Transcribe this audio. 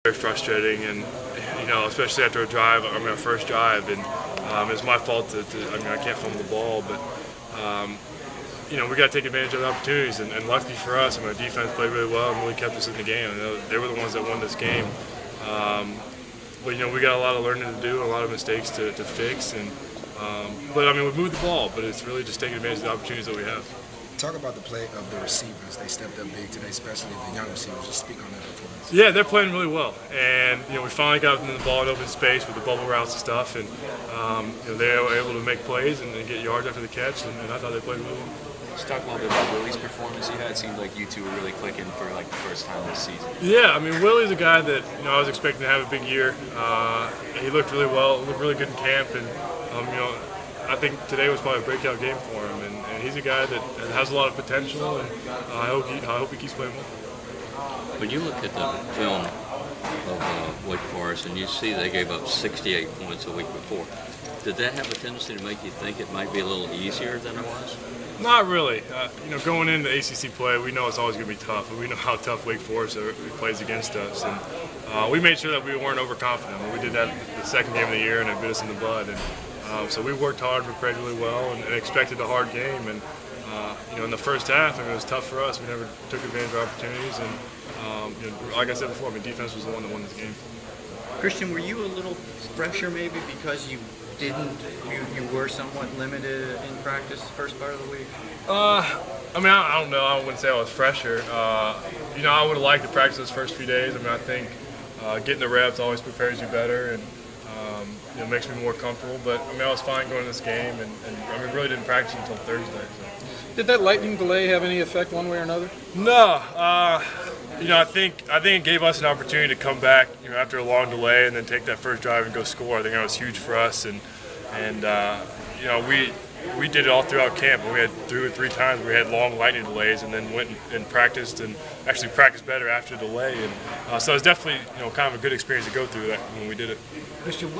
Very frustrating, and especially after our first drive, and it's my fault that I can't fumble the ball, but we got to take advantage of the opportunities, and luckily for us, our defense played really well and really kept us in the game. They were the ones that won this game, but we got a lot of learning to do, a lot of mistakes to fix, but we moved the ball, but it's really just taking advantage of the opportunities that we have. Talk about the play of the receivers. They stepped up big today, especially the young receivers. Just speak on that performance. Yeah, they're playing really well, and we finally got them the ball in open space with the bubble routes and stuff, and they were able to make plays and get yards after the catch, and I thought they played really well. Let's talk a little bit about Willie's performance. You had. It seemed like you two were really clicking for the first time this season. Yeah, Willie's a guy that I was expecting to have a big year. He looked really well, looked really good in camp, and I think today was probably a breakout game for him, and he's a guy that has a lot of potential, and I hope he keeps playing well. When you look at the film of Wake Forest and you see they gave up 68 points a week before, did that have a tendency to make you think it might be a little easier than it was? Not really. Going into ACC play, we know it's always going to be tough, and we know how tough Wake Forest plays against us, and we made sure that we weren't overconfident. We did that the second game of the year, and it bit us in the butt. And so we worked hard, prepared really well, and expected a hard game. And in the first half, it was tough for us. We never took advantage of our opportunities, and like I said before, defense was the one that won this game. Christian, were you a little fresher maybe because you were somewhat limited in practice the first part of the week? I don't know. I wouldn't say I was fresher. I would have liked to practice those first few days. I think getting the reps always prepares you better, and makes me more comfortable. But I was fine going to this game, and really didn't practice until Thursday. So. Did that lightning delay have any effect one way or another? No. I think it gave us an opportunity to come back, after a long delay, and then take that first drive and go score. I think that was huge for us, and we did it all throughout camp. We had 2 or 3 times where we had long lightning delays, and then went and practiced, and actually practiced better after the delay. And so it was definitely kind of a good experience to go through that when we did it. Christian,